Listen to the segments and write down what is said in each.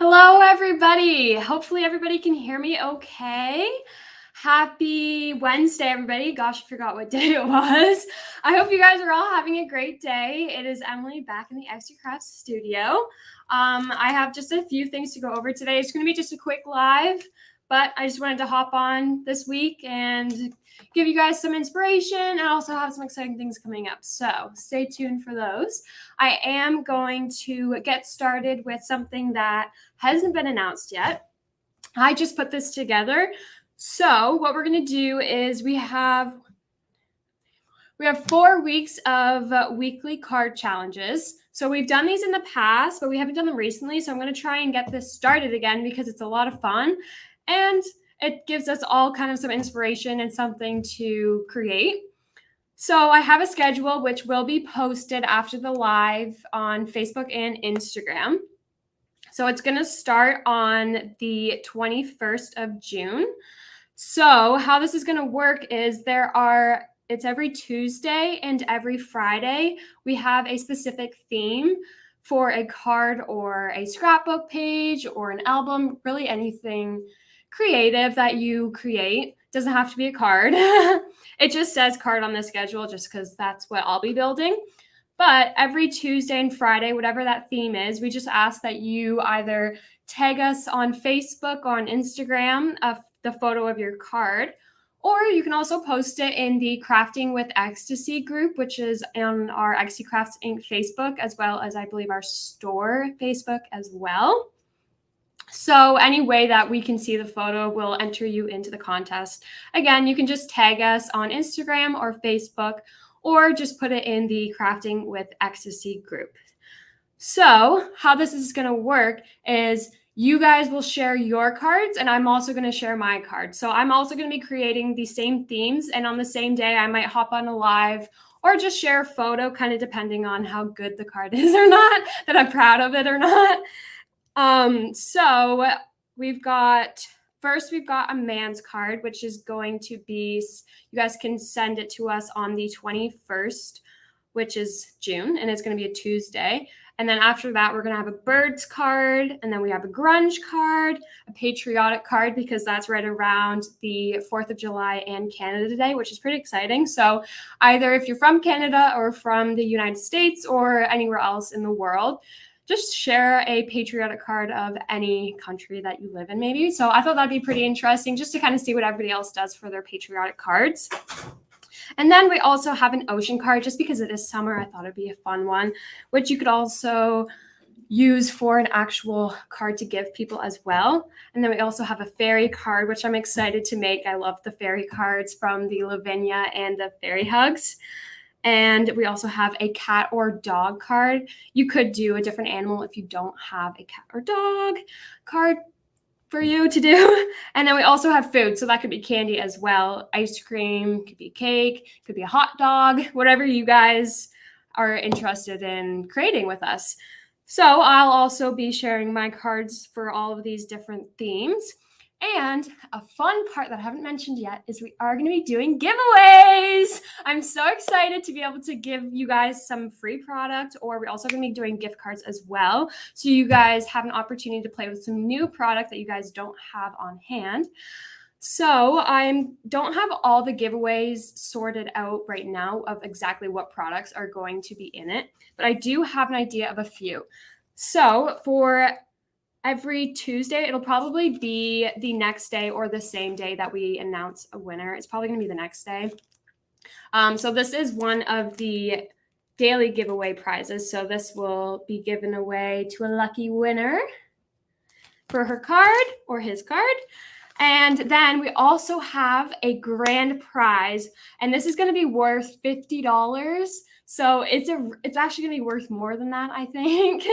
Hello, everybody. Hopefully everybody can hear me okay. Happy Wednesday, everybody. Gosh, I forgot what day it was. I hope you guys are all having a great day. It is Emily back in the Ecstasy Crafts studio. I have just a few things to go over today. It's going to be just a quick live, but I just wanted to hop on this week and give you guys some inspiration and also have some exciting things coming up. So stay tuned for those. I am going to get started with something that hasn't been announced yet. I just put this together. So what we're going to do is we have 4 weeks of weekly card challenges. So we've done these in the past, but we haven't done them recently. So I'm going to try and get this started again because it's a lot of fun and it gives us all kind of some inspiration and something to create. So I have a schedule which will be posted after the live on Facebook and Instagram. So it's going to start on the 21st of June. So how this is going to work is it's every Tuesday and every Friday. We have a specific theme for a card or a scrapbook page or an album, really anything creative that you create. Doesn't have to be a card. It just says card on the schedule just because that's what I'll be building. But every Tuesday and Friday, whatever that theme is, we just ask that you either tag us on Facebook or on Instagram of the photo of your card, or you can also post it in the Crafting with Ecstasy group, which is on our Ecstasy Crafts Inc. Facebook, as well as I believe our store Facebook as well. So any way that we can see the photo will enter you into the contest. Again, you can just tag us on Instagram or Facebook, or just put it in the Crafting with Ecstasy group. So how this is going to work is you guys will share your cards and I'm also going to share my cards. So I'm also going to be creating the same themes, and on the same day I might hop on a live or just share a photo, kind of depending on how good the card is or not, that I'm proud of it or not. So we've got a man's card, which is going to be, you guys can send it to us on the 21st, which is June, and it's going to be a Tuesday. And then after that, we're going to have a birds card, and then we have a grunge card, a patriotic card, because that's right around the 4th of July and Canada Day, which is pretty exciting. So either if you're from Canada or from the United States or anywhere else in the world, just share a patriotic card of any country that you live in, maybe. So I thought that'd be pretty interesting just to kind of see what everybody else does for their patriotic cards. And then we also have an ocean card, just because it is summer. I thought it'd be a fun one, which you could also use for an actual card to give people as well. And then we also have a fairy card, which I'm excited to make. I love the fairy cards from the Lavinia and the fairy hugs. And we also have a cat or dog card. You could do a different animal if you don't have a cat or dog card for you to do. And then we also have food. So that could be candy as well. Ice cream, could be cake, could be a hot dog, whatever you guys are interested in creating with us. So I'll also be sharing my cards for all of these different themes. And a fun part that I haven't mentioned yet is we are going to be doing giveaways. I'm so excited to be able to give you guys some free product, or we're also going to be doing gift cards as well. So you guys have an opportunity to play with some new product that you guys don't have on hand. So I don't have all the giveaways sorted out right now of exactly what products are going to be in it, but I do have an idea of a few. So for every Tuesday, it'll probably be the next day or the same day that we announce a winner. It's probably going to be the next day. So this is one of the daily giveaway prizes. So this will be given away to a lucky winner for her card or his card. And then we also have a grand prize, and this is going to be worth $50. So it's actually going to be worth more than that, I think.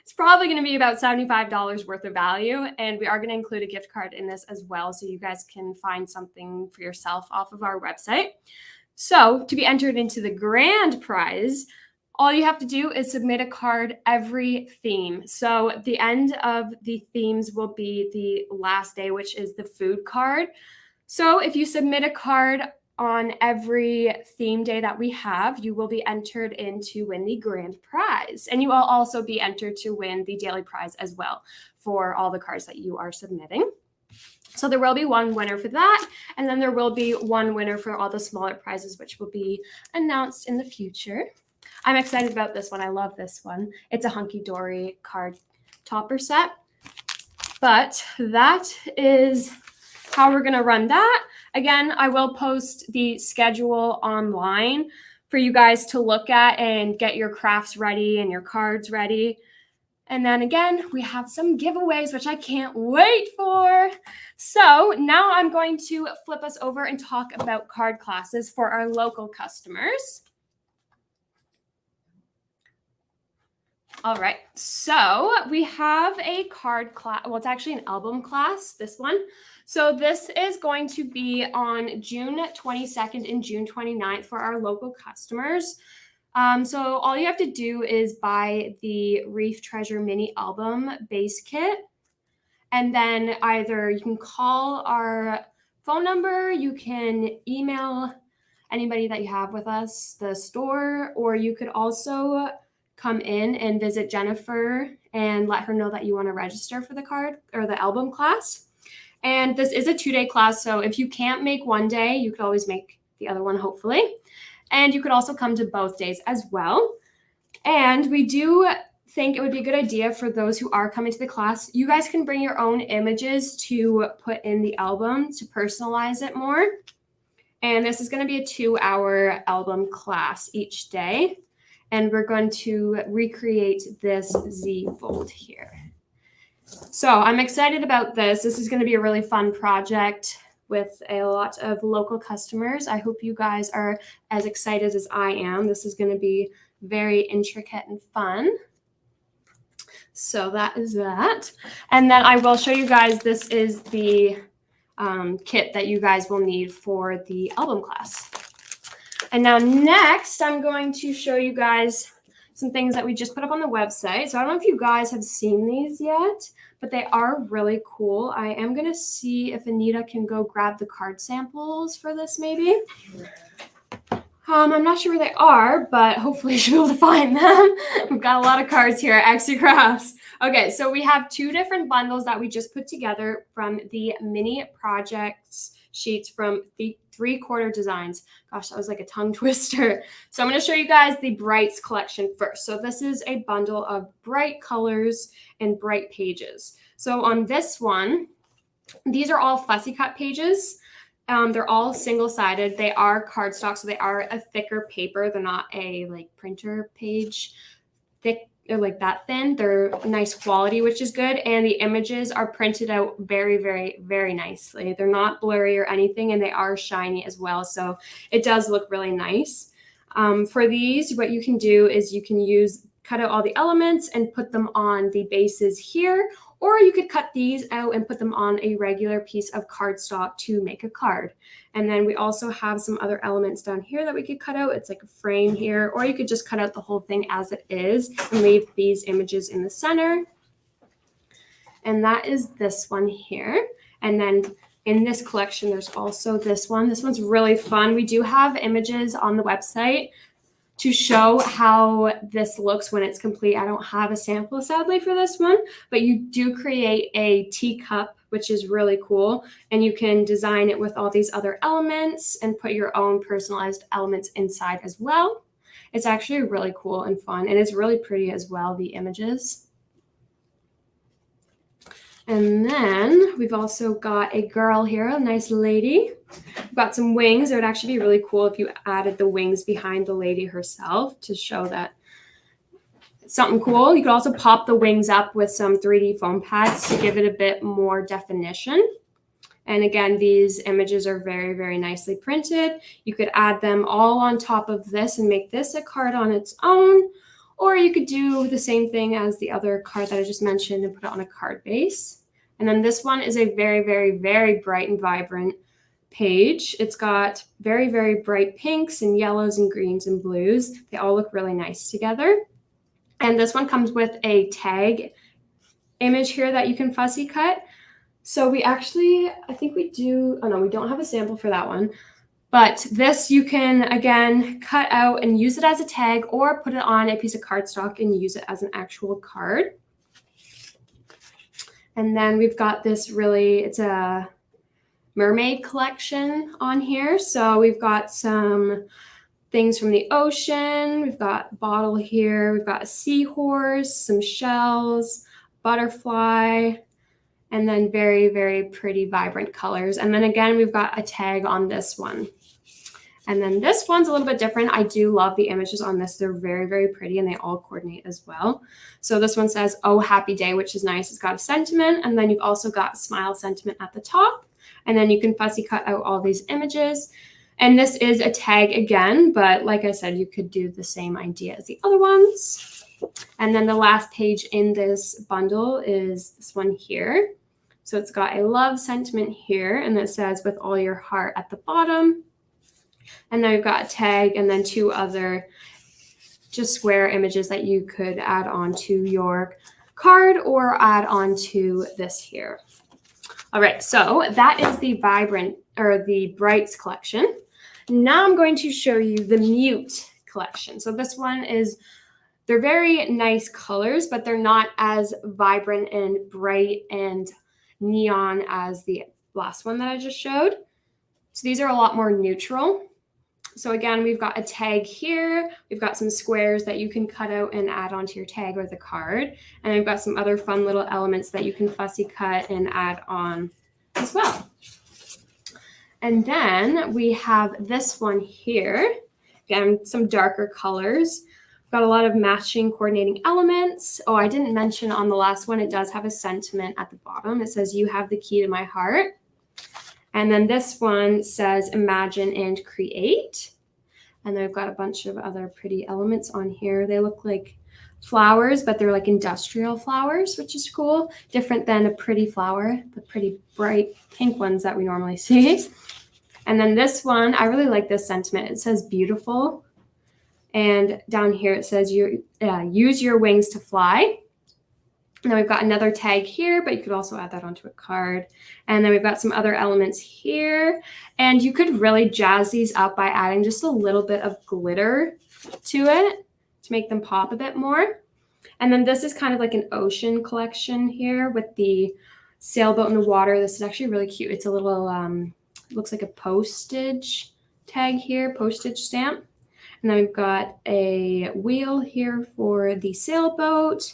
It's probably going to be about $75 worth of value, and we are going to include a gift card in this as well, so you guys can find something for yourself off of our website. So to be entered into the grand prize, all you have to do is submit a card every theme. So the end of the themes will be the last day, which is the food card. So if you submit a card on every theme day that we have, you will be entered in to win the grand prize. And you will also be entered to win the daily prize as well for all the cards that you are submitting. So there will be one winner for that, and then there will be one winner for all the smaller prizes, which will be announced in the future. I'm excited about this one. I love this one. It's a hunky-dory card topper set. But that is how we're going to run that. Again, I will post the schedule online for you guys to look at and get your crafts ready and your cards ready. And then again, we have some giveaways, which I can't wait for. So now I'm going to flip us over and talk about card classes for our local customers. All right, so we have a card class. Well, it's actually an album class, this one. So this is going to be on June 22nd and June 29th for our local customers. So all you have to do is buy the Reef Treasure mini album base kit. And then either you can call our phone number, you can email anybody that you have with us, the store, or you could also come in and visit Jennifer and let her know that you want to register for the card or the album class. And this is a 2-day class, so if you can't make one day, you could always make the other one, hopefully. And you could also come to both days as well. And we do think it would be a good idea for those who are coming to the class, you guys can bring your own images to put in the album to personalize it more. And this is going to be a 2-hour album class each day. And we're going to recreate this Z fold here. So I'm excited about this. This is going to be a really fun project with a lot of local customers. I hope you guys are as excited as I am. This is going to be very intricate and fun. So that is that. And then I will show you guys, this is the kit that you guys will need for the album class. And now next, I'm going to show you guys some things that we just put up on the website. So I don't know if you guys have seen these yet, but they are really cool. I am going to see if Anita can go grab the card samples for this maybe. I'm not sure where they are, but hopefully she'll be able to find them. We've got a lot of cards here at Ecstasy Crafts. Okay, so we have 2 different bundles that we just put together from the mini projects sheets from the 3/4 designs. Gosh, that was like a tongue twister. So I'm going to show you guys the Brights collection first. So this is a bundle of bright colors and bright pages. So on this one, these are all fussy cut pages. They're all single-sided. They are cardstock, so they are a thicker paper. They're not a like printer page thick or like that thin. They're nice quality, which is good. And the images are printed out very, very, very nicely. They're not blurry or anything, and they are shiny as well. So it does look really nice. For these, what you can do is you can cut out all the elements and put them on the bases here, or you could cut these out and put them on a regular piece of cardstock to make a card. And then we also have some other elements down here that we could cut out. It's like a frame here, or you could just cut out the whole thing as it is and leave these images in the center. And that is this one here. And then in this collection, there's also this one. This one's really fun. We do have images on the website to show how this looks when it's complete. I don't have a sample, sadly, for this one, but you do create a teacup, which is really cool. And you can design it with all these other elements and put your own personalized elements inside as well. It's actually really cool and fun, and it's really pretty as well, the images. And then we've also got a girl here, a nice lady. We've got some wings. It would actually be really cool if you added the wings behind the lady herself to show that it's something cool. You could also pop the wings up with some 3D foam pads to give it a bit more definition. And again, these images are very, very nicely printed. You could add them all on top of this and make this a card on its own. Or you could do the same thing as the other card that I just mentioned and put it on a card base. And then this one is a very, very, very bright and vibrant page. It's got very, very bright pinks and yellows and greens and blues. They all look really nice together. And this one comes with a tag image here that you can fussy cut. So we actually, I think we do, oh no, we don't have a sample for that one. But this you can, again, cut out and use it as a tag or put it on a piece of cardstock and use it as an actual card. And then we've got this it's a mermaid collection on here. So we've got some things from the ocean. We've got a bottle here. We've got a seahorse, some shells, butterfly, and then very, very pretty vibrant colors. And then again, we've got a tag on this one. And then this one's a little bit different. I do love the images on this. They're very, very pretty and they all coordinate as well. So this one says, "Oh, happy day," which is nice. It's got a sentiment. And then you've also got smile sentiment at the top. And then you can fussy cut out all these images. And this is a tag again, but like I said, you could do the same idea as the other ones. And then the last page in this bundle is this one here. So it's got a love sentiment here, and it says "with all your heart" at the bottom. And then we've got a tag and then two other just square images that you could add on to your card or add on to this here. All right, so that is the Brights collection. Now I'm going to show you the Mute collection. So this one they're very nice colors, but they're not as vibrant and bright and neon as the last one that I just showed. So these are a lot more neutral. So again, we've got a tag here. We've got some squares that you can cut out and add onto your tag or the card. And we've got some other fun little elements that you can fussy cut and add on as well. And then we have this one here. Again, some darker colors. We've got a lot of matching coordinating elements. Oh, I didn't mention on the last one, it does have a sentiment at the bottom. It says, "You have the key to my heart." And then this one says, "Imagine and create." And then we've got a bunch of other pretty elements on here. They look like flowers, but they're like industrial flowers, which is cool. Different than a pretty flower, the pretty bright pink ones that we normally see. And then this one, I really like this sentiment. It says "beautiful." And down here it says, "use your wings to fly." And then we've got another tag here, but you could also add that onto a card. And then we've got some other elements here. And you could really jazz these up by adding just a little bit of glitter to it to make them pop a bit more. And then this is kind of like an ocean collection here with the sailboat in the water. This is actually really cute. It's a little, looks like a postage tag here, postage stamp. And then we've got a wheel here for the sailboat.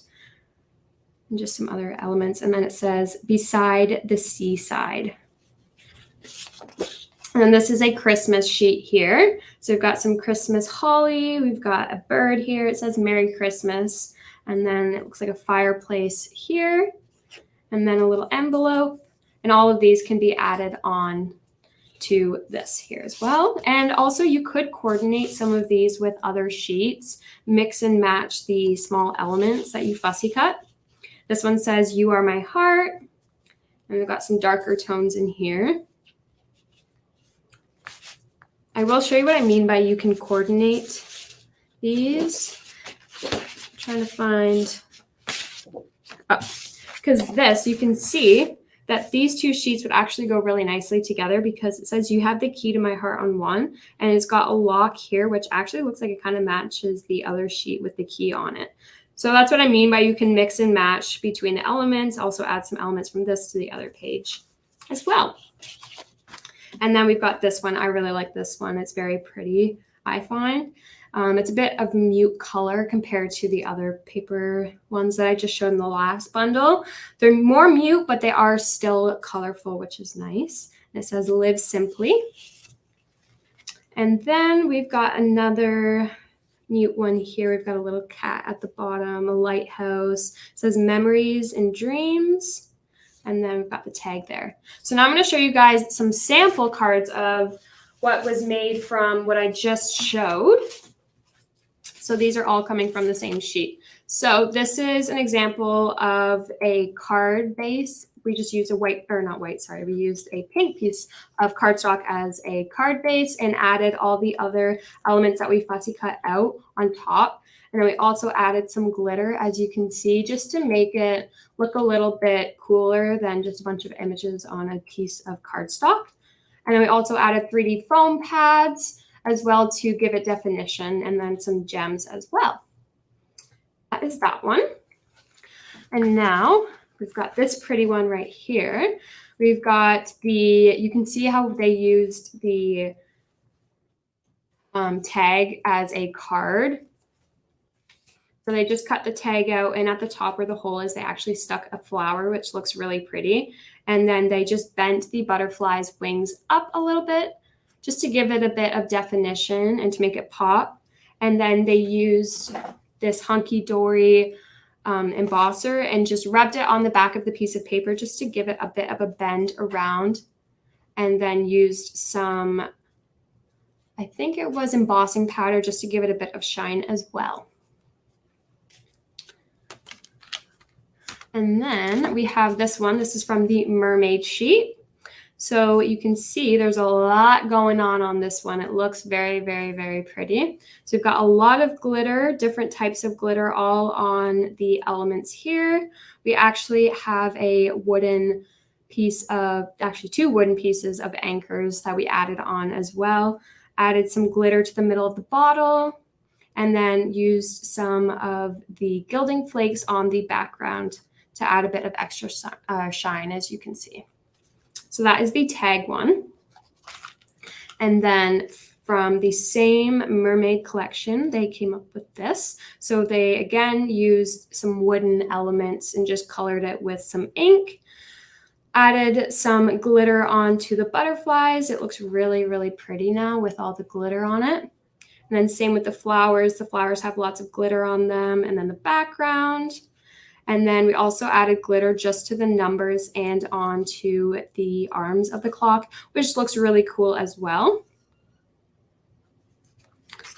And just some other elements. And then it says "beside the seaside." And then this is a Christmas sheet here. So we've got some Christmas holly. We've got a bird here. It says "Merry Christmas." And then it looks like a fireplace here. And then a little envelope. And all of these can be added on to this here as well. And also you could coordinate some of these with other sheets, mix and match the small elements that you fussy cut. This one says "You are my heart." And we've got some darker tones in here. I will show you what I mean by you can coordinate these. I'm trying to find, because this, you can see that these two sheets would actually go really nicely together because it says "You have the key to my heart" on one, and it's got a lock here, which actually looks like it kind of matches the other sheet with the key on it. So that's what I mean by you can mix and match between the elements, also add some elements from this to the other page as well. And then we've got this one. I really like this one. It's very pretty, I find. It's a bit of mute color compared to the other paper ones that I just showed in the last bundle. They're more mute, but they are still colorful, which is nice. And it says "Live Simply." And then we've got another mute one here. We've got a little cat at the bottom, a lighthouse. It says "Memories and Dreams." And then we've got the tag there. So now I'm going to show you guys some sample cards of what was made from what I just showed. So these are all coming from the same sheet. So this is an example of a card base. We just used we used a pink piece of cardstock as a card base and added all the other elements that we fussy cut out on top. And then we also added some glitter, as you can see, just to make it look a little bit cooler than just a bunch of images on a piece of cardstock. And then we also added 3D foam pads as well to give it definition, and then some gems as well. That is that one. And now we've got this pretty one right here. We've got you can see how they used the tag as a card. So they just cut the tag out, and at the top where the hole is, they actually stuck a flower, which looks really pretty. And then they just bent the butterfly's wings up a little bit just to give it a bit of definition and to make it pop. And then they used this hunky-dory embosser and just rubbed it on the back of the piece of paper just to give it a bit of a bend around. And then used some, I think it was embossing powder, just to give it a bit of shine as well. And then we have this one. This is from the Mermaid sheet. So you can see there's a lot going on this one. It looks very, very, very pretty. So we've got a lot of glitter, different types of glitter all on the elements here. We actually have a wooden piece of, actually 2 wooden pieces of anchors that we added on as well. Added some glitter to the middle of the bottle, and then used some of the gilding flakes on the background to add a bit of extra shine, as you can see. So that is the tag one. And then from the same Mermaid collection, they came up with this. So they, again, used some wooden elements and just colored it with some ink. Added some glitter onto the butterflies. It looks really, really pretty now with all the glitter on it. And then same with the flowers. The flowers have lots of glitter on them, and then the background. And then we also added glitter just to the numbers and onto the arms of the clock, which looks really cool as well.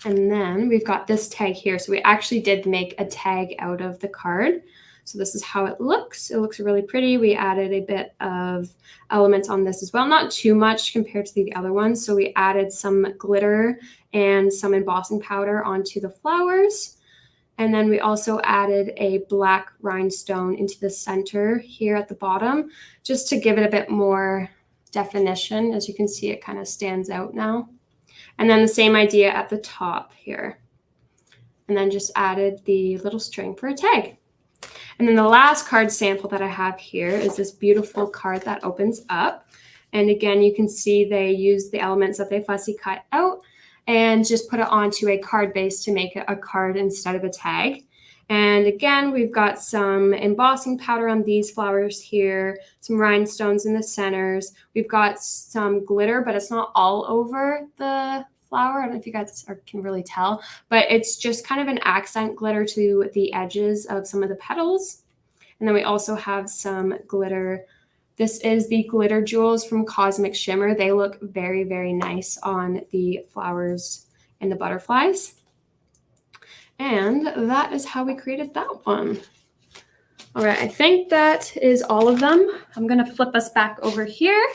And then we've got this tag here. So we actually did make a tag out of the card. So this is how it looks. It looks really pretty. We added a bit of elements on this as well, not too much compared to the other ones. So we added some glitter and some embossing powder onto the flowers. And then we also added a black rhinestone into the center here at the bottom, just to give it a bit more definition. As you can see, it kind of stands out now. And then the same idea at the top here. And then just added the little string for a tag. And then the last card sample that I have here is this beautiful card that opens up. And again, you can see they use the elements that they fussy cut out and just put it onto a card base to make it a card instead of a tag. And again, we've got some embossing powder on these flowers here, some rhinestones in the centers. We've got some glitter, but it's not all over the flower. I don't know if you guys can really tell, but it's just kind of an accent glitter to the edges of some of the petals. And then we also have some glitter. This is the glitter jewels from Cosmic Shimmer. They look very, very nice on the flowers and the butterflies. And that is how we created that one. All right, I think that is all of them. I'm gonna flip us back over here.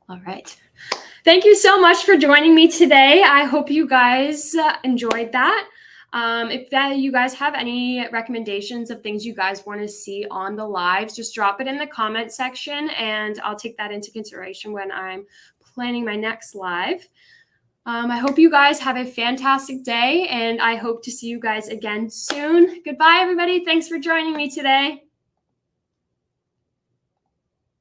All right. Thank you so much for joining me today. I hope you guys enjoyed that. If you guys have any recommendations of things you guys want to see on the lives, just drop it in the comment section and I'll take that into consideration when I'm planning my next live. I hope you guys have a fantastic day and I hope to see you guys again soon. Goodbye, everybody. Thanks for joining me today.